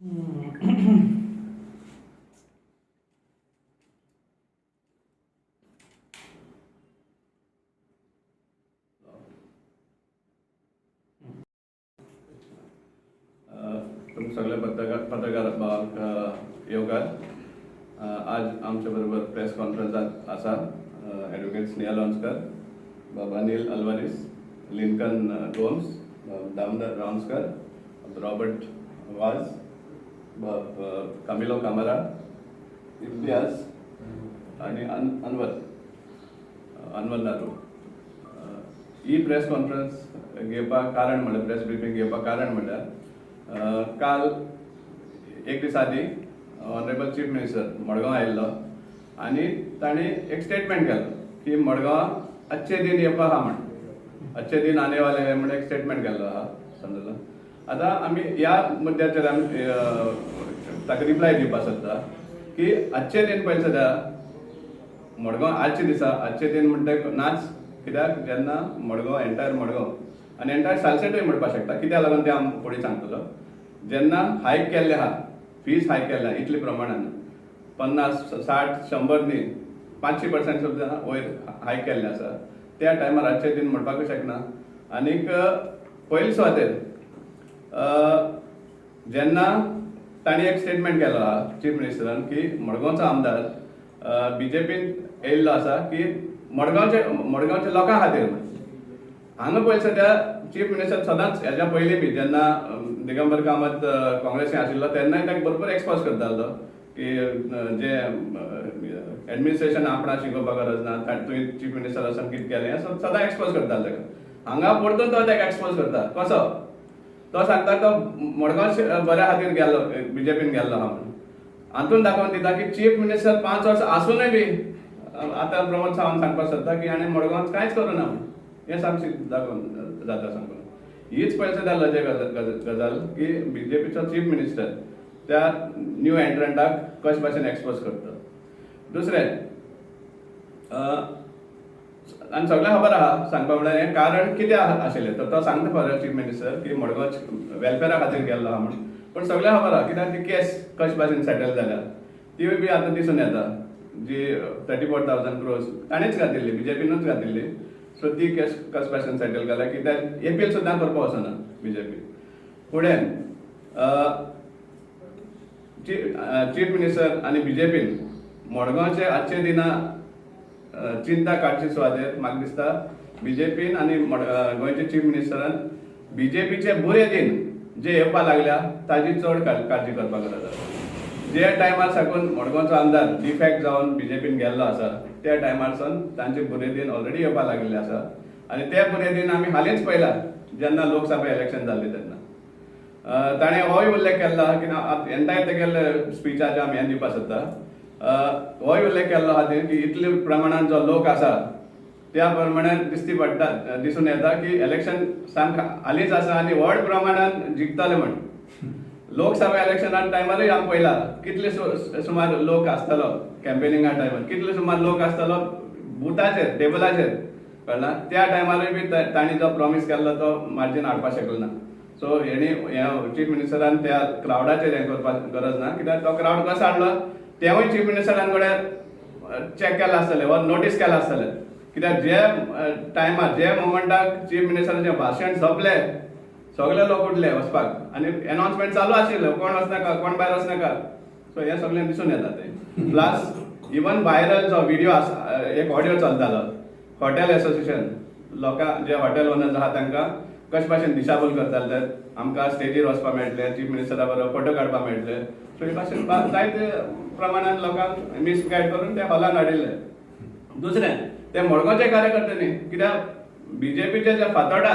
तुम सगळे पत्रकार भावांक येवकार. आज आमच्या बरोबर प्रेस कॉन्फरन्सात आसा ॲडव्होकेट स्नेहा लॉन्सकर, बाबा नील अल्वारिस, लिंकन गोम्स, दामोदर रावन्सकर, रॉबर्ट वाज, कामिलो कामारा, इम्तियाज आणि अनवर नारू. ही प्रेस कॉन्फरन्स घेवपाक कारण म्हणल्यार प्रेस ब्रिफींग घेवपाक कारण म्हणल्यार काल एक दीस आदी ऑनरेबल चीफ मिनिस्टर मडगांव आयिल्लो आनी ताणें एक स्टेटमेंट केलो की मडगांव अच्छे दिन येवपाक आहा म्हण, अच्छे दिन आने वाले हे म्हणून एक स्टेटमेंट केल्लो आहा समजलो. आतां आमी ह्या मुद्द्याचेर आमी ताका रिप्लाय दिवपाक सोदता की अच्छे दिन पयलीं सद्या मडगांव आजचे दिसा अच्छे दिन म्हणटा नाच. कित्याक जेन्ना मडगांव एंटायर मडगांव आनी एंटायर सालसेटूय म्हणपाक शकता, कित्याक लागून तें हांव फुडें सांगतलो. जेन्ना हायक केल्ले आहा, फीज हायक केल्या इतले प्रमाणान 50, 60, 100 न्ही 500% सुद्दां वयर हायक केल्ले आसा, त्या टायमार आजचे दिन म्हणपाकूच शकना. आनीक पयले सुवातेर जेन्ना ताणें एक स्टेटमेंट केलो आहा चीफ मिनिस्टरान की मडगांवचो आमदार बीजेपीन येयल्लो आसा की मडगांवच्या लोकां खातीर. हांगा पयलीं सद्या चीफ मिनिस्टर सदांच हेज्या पयलीं बी जेन्ना दिगंबर कामत काँग्रेसीन आशिल्लो तेन्नाय ताका भरपूर एक्सपोज करतालो की जे एडमिनिस्ट्रेशन आपणा शिकोवपाक गरज ना, तुवें चीफ मिनिस्टर आसून कितें केलें हें सदां एक्सपोज करतालो ताका. हांगा परतून तो ताका एक्सपोज करता. कसो तो सांगता तो मडगांव बऱ्या खातीर गेल्लो, बीजेपीन गेल्लो आहा म्हणून. हातून दाखोवन दिता की चीफ मिनिस्टर 5 वर्स आसूनय बी आतां प्रमोद सावंत सांगपाक सोदता की आनी मडगांवांत कांयच करूना म्हणून. हें सामकें दाखोवन जाता सांगून. हीच पयलीं सद्या लज गजाल की बीजेपीचो चीफ मिनिस्टर त्या न्यू एंट्रंटाक कशे भाशेन एक्सपोज करता. दुसरें आनी सगळ्यांक खबर आहा सांगपा म्हळ्यार हें कारण कितें आशिल्लें. तो सांगता खरो चीफ मिनिस्टर की मडगांव वेलफेरा खातीर गेल्लो आहा म्हणून. पूण सगळ्यांक खबर आहा कित्याक ती केस कशे भाशेन सेटल जाल्या ती बी आतां दिसून येता. जी 34,000 crores ताणेंच घातिल्ली, बीजेपीनूच घातिल्ली. सो ती केस कशे भाशेन सेटल जाल्या कित्याक एपील सुद्दां करपाक वचना बीजेपी. फुडें चीफ मिनिस्टर आनी बीजेपीन मडगांवचे आजचे दिना चिंता काडची सुवातेर म्हाका दिसता बीजेपीन आनी गोंयचे चीफ मिनिस्टरान बीजेपीचे बरे दिन जे येवपा लागल्या ताजी चड काळजी करपाक गरज आसा. जे टायमार साकून मडगांवचो आमदार डिफॅक्ट जावन बीजेपीन गेल्लो आसा त्या टायमारसून तांचे बरे दिन ऑलरेडी येवपा लागलेले आसा. आनी ते बरे दिन आमी हालींच पयला जेन्ना लोकसभा इलेक्शन जाल्ली तेन्ना. ताणें होय उल्लेख केल्लो की एंटायर तेगेले स्पिचाचे आमी हें दिवपाक सोदता. होय उल्लेख केल्लो आहा की इतले प्रमाणान जो लोक आसा त्या प्रमाणान दिसून येता की इलेक्शन सामकें हालींच आसा आनी व्हड प्रमाणान जिखतले म्हण. लोकसभा इलेक्शना टायमारूय आमी पयला कितले सुमार लोक आसतालो कॅम्पेनिंगा टायमार, कितले सुमार लोक आसतालो बुथाचेर टेबलाचेर कळना. त्या टायमारूय बी तांणी जो प्रॉमीस केल्लो तो मार्जीन हाडपाक शकलो ना. सो हेणी चीफ मिनिस्टरान त्या क्रावडाचेर हें करपाक गरज ना. कित्याक तो क्रावड कसो हाडलो तेवूय चीफ मिनिस्टरान कडेन चॅक केला आसतलें वा नोटीस केला आसतलें. कित्याक जे टायमार जे मोमेंटाक चीफ मिनिस्टराचें भाशण सोंपलें सगळे लोक उठले वचपाक आनी अनाउन्समेंट चालू आशिल्लो कोण वचनाका कोण भायर वचनाका. सो हें सगळें दिसून येता तें. प्लस इवन व्हायरल जो व्हिडिओ आसा, एक ऑडियो चलतालो हॉटेल एसोसिएशन लोकां जे हॉटेल ओनर्स आहा तांकां कशे भाशेन दिशाभूल करताले. आमकां स्टेजीर वचपाक मेळटलें, चीफ मिनिस्टरा बरोबर फोटो काडपाक मेळटले. सो हे भाशेन जायते प्रमाणान लोकांक मिसगायड करून ते हॉलान हाडिल्ले. दुसरें ते मडगांवचे कार्यकर्त्यांनी कित्याक बीजेपीचे जे फातोर्डा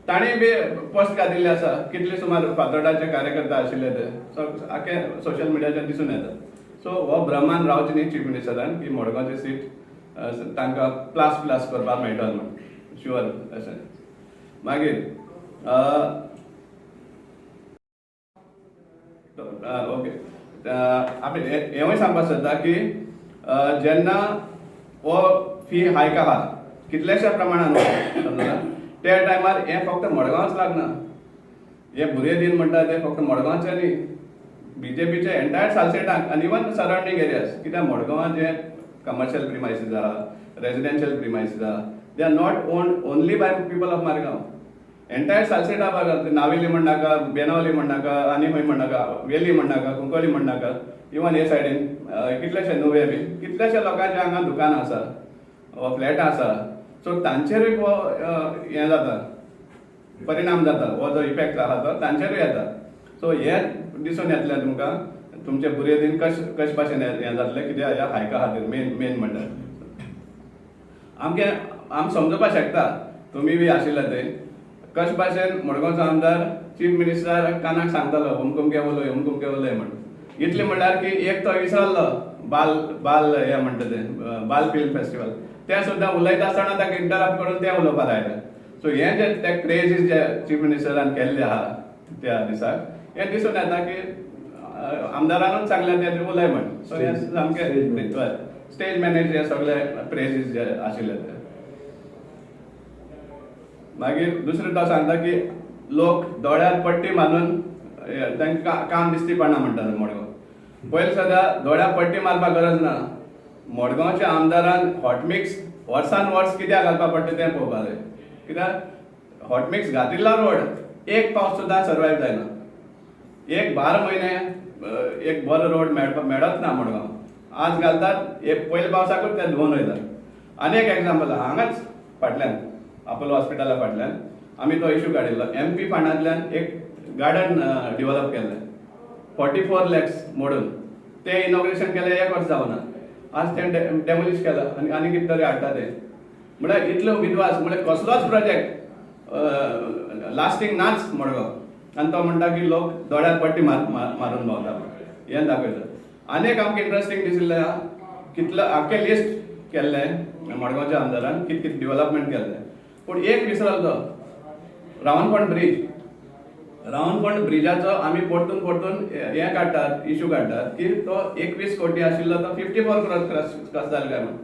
ताणें बी पोस्ट घातिल्ले आसा कितले सुमार फातोर्डाचे कार्यकर्ते आशिल्ले ते. सो आख्खें सोशल मिडियाचेर दिसून येता. सो हो भ्रमान रावचें न्ही चीफ मिनिस्टरान की मडगांवची सीट तांकां प्लास करपाक मेळटलो म्हणून. शुअर अशें. मागीर ओके आमी हेंवूय सांगपाक सोदता की जेन्ना हो फी हायक आहा कितलेशा प्रमाणान समजला त्या टायमार हें फक्त मडगांवच लागना. हे बुरे दिन म्हणटा ते फक्त मडगांवचे न्ही बीजेपीचे एंटायर सालसेटाक आनी इवन सराउंडिंग एरियाज कित्याक मडगांवां जे कमर्शियल प्रिमायसीस आहा रेजिडेन्शियल प्रिमायसीस आहा they are not owned only by people of Margao. Entire सालसेटा भागात नावेली म्हण नाका, बेनावली म्हण नाका, आनी खंय म्हण नाका, वेली म्हण नाका, कुंकोली म्हण नाका, इवन हे सायडीन कितलेशे नुवे बी कितलेशे लोकांचे हांगा दुकानां आसा वा फ्लॅटां आसा. सो तांचेरूय हो हें जाता, परिणाम जाता, हो जो इफेक्ट आहा तो तांचेरूय येता. सो हे दिसून येतलें तुमकां तुमचे बुरे दिन कशे भाशेन हें जातलें कित्याक ह्या हायका खातीर मेन म्हणल्यार आम समजोवपाक शकता तुमी बी आशिल्ले थंय कशे भाशेन मडगांवचो आमदार चीफ मिनिस्टर कानाक सांगतालो हुमकुमके उलय म्हण. इतलें म्हणल्यार की एक तो विसरलो बाल हें म्हणटा तें बाल फिल्म फेस्टिवल तें सुद्दां उलयता आसतना ताका इंटरप्ट करून तें उलोवपाक लायलें. सो हें जे ते क्रेजीस जे चीफ मिनिस्टरान केल्ले आहा त्या दिसाक हें दिसून येता की आमदारानूच सांगलें तें उलय म्हण. सो हें सामकें स्टेज मॅनेज हे सगळे प्रेजीस जे आशिल्ले ते. मागीर दुसरें तो सांगता की लोक दोळ्यार पट्टी मारून तांकां काम दिसती पडना म्हणटात मडगांव. पयलीं सद्दां दोळ्यार पट्टी मारपाक गरज ना. मडगांवच्या आमदारान हॉटमिक्स वर्सान वर्स कित्याक घालपाक पडटा तें पळोवपाक जाय. कित्याक हॉटमिक्स घातिल्लो रोड एक पावस सुद्दां सर्वायव जायना. एक 12 म्हयने एक बरो रोड मेळत ना मडगांव. आज घालतात एक पयल्या पावसाकूच ते धुवन वयतात. आनी एक एग्जांपल हांगाच फाटल्यान अपोलो हॉस्पिटला फाटल्यान आमी तो इश्यू काडिल्लो. MP फंडांतल्यान एक गार्डन डेव्हलप केल्लें 44 लॅक्स मोडून तें इनॉग्रेशन केलें 1 वर्स जावना. आज तें डेमोलिश केलां आनी कितें तरी हाडटा तें. म्हळ्यार इतलो विद्वास म्हळ्यार कसलोच प्रोजेक्ट लास्टींग नाच मडगांव. आनी तो म्हणटा की लोक दोळ्यार पट्टी मारून भोंवता हें दाखयता. आनीक आमकां इंट्रस्टींग दिशिल्लें कितलो आख्खें लिस्ट केल्लें मडगांवच्या आमदारान कितें डेव्हलपमेंट केल्लें. पूण एक विसरलो तो रावणकोंड ब्रिज. रावणकोंड ब्रिजाचो आमी परतून हें काडटात इश्यू काडटात की तो 21 कोटी आशिल्लो तो 54 करोड कशें जालें काय म्हण.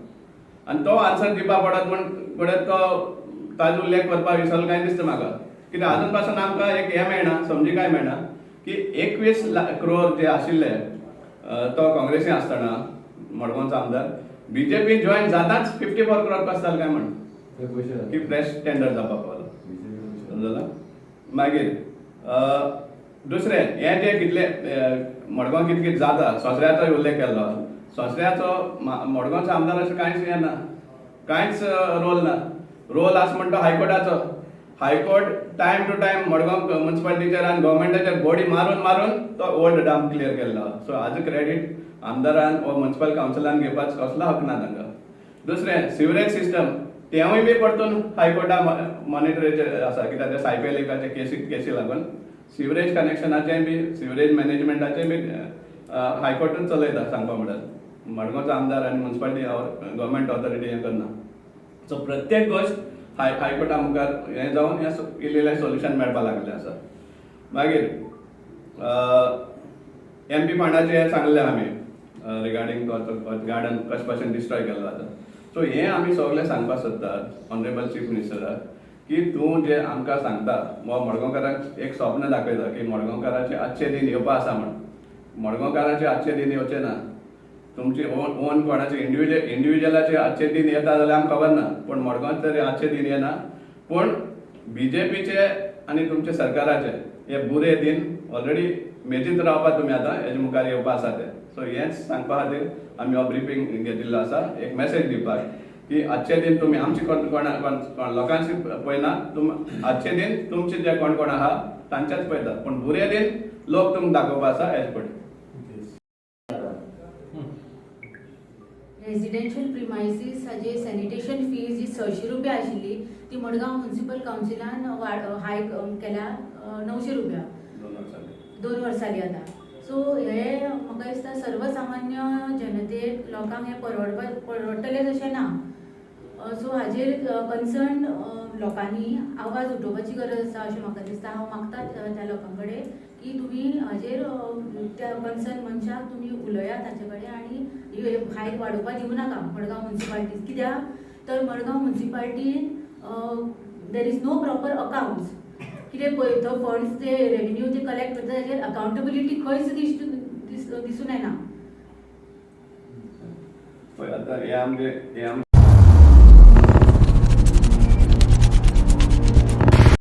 आनी तो आन्सर दिवपा पडत म्हण फुडें तो ताजो उल्लेख करपाक विसरलो काय दिसता म्हाका. कित्याक आजून पासून आमकां एक हें मेळना समजिकाय मेळना की 21 करोड जे आशिल्ले तो काँग्रेसीन आसतना मडगांवचो आमदार बीजेपी जॉईन जाताच 54 करोड कशें जालें काय म्हण की फ्रेश टेंडर जावपाक पावलो. समजला. मागीर दुसरें हें जे कितले मडगांव कितें जाता सोसऱ्याचो उल्लेख केल्लो. सोसऱ्याचो मडगांवचो आमदार अशें कांयच हें ना, कांयच रोल ना. रोल आसा म्हणटा हायकोर्टाचो. High court time to time Madgaon म्युनिसिपालिटीचेर आनी गव्हर्मेंटाचेर बॉडी मारून तो ओल्ड डॅम क्लियर केल्लो. सो हाजो क्रेडीट आमदारान वा म्युनिसिपल कावन्सिलान घेवपाचो कसलो हक ना तांकां. दुसरें सिवरेज सिस्टम तेवूय बी परतून हायकोर्टा मॉनिटरीचेर आसा कित्याक ते सायपे लेकाचे केसी लागून सिवरेज कनेक्शनाचेय बी सिवरेज मॅनेजमेंटाचेय बी हायकोर्टूच चलयता सांगपा म्हणल्यार. मडगांवचो आमदार आनी म्युनिसिपालिटी गव्हर्मेंट ऑथॉरिटी हें करना. सो प्रत्येक गोश्ट हायकोर्टा मुखार हें जावन हें इल्लें सोल्युशन मेळपाक लागलें आसा. मागीर MP फंडाचें हें सांगलें आमी रिगार्डींग गार्डन कशें भाशेन डिस्ट्रॉय केल्लो आतां. सो हें आमी सगळें सांगपाक सोदतात ऑनरेबल चीफ मिनिस्टराक की तूं जे आमकां सांगता वा मडगांवकारांक एक स्वप्न दाखयता की मडगांवकारांचे आजचे दीन येवपा आसा म्हण. मडगांवकारांचे आजचे दीन येवचे ना. तुमचे ओन कोणाचे इंडिव्हिज्युअलाचे आजचे दीन येता जाल्यार आमकां खबर ना. पूण मडगांवचे तरी आजचे दीन येना. पूण बीजेपीचे आनी तुमचे सरकाराचे हे बुरे दीन ऑलरेडी मेजीत रावपा तुमी आतां हेजे मुखार येवपा आसा ते. सो हेंच सांगपा खातीर आमी हो ब्रिफींग घेतिल्लो आसा एक मेसेज दिवपाक की आजचे दीन तुमी आमचे लोकांची पळयना. आजचे दीन तुमचे जे कोण आहा तांचेच पळयतात. पूण बुरे दीन लोक तुमकां दाखोवपा आसा हेज पळय. रेजिडेन्शियल प्रिमायसीस हाजी सॅनिटेशन फीज जी 600 रुपया आशिल्ली ती मडगांव म्युनिसिपल कावन्सिलान हाय केल्या 900 रुपया 2 वर्सांनी आतां. सो हे म्हाका दिसता सर्वसामान्य जनतेक लोकांक हे परवडटलें अशें ना. सो हाजेर कन्सर्न लोकांनी आवाज उठोवपाची गरज आसा अशें म्हाका दिसता. हांव मागता त्या लोकां कडेन की तुमी हाजेर त्या कन्सर्न मनशाक तुमी उलयात ताचे कडेन आनी हायक वाडोवपाक दिवं नाका मडगांव म्युनिसिपालिटीक. कित्याक तर मडगांव म्युनिसिपालिटीन there is no proper accounts. कितें पळय तो फंड्स ते रेव्हेन्यू ते कलेक्ट करता ताचेर अकाउंटेबिलिटी खंयच दिसून येना. पळय आतां हे आमचे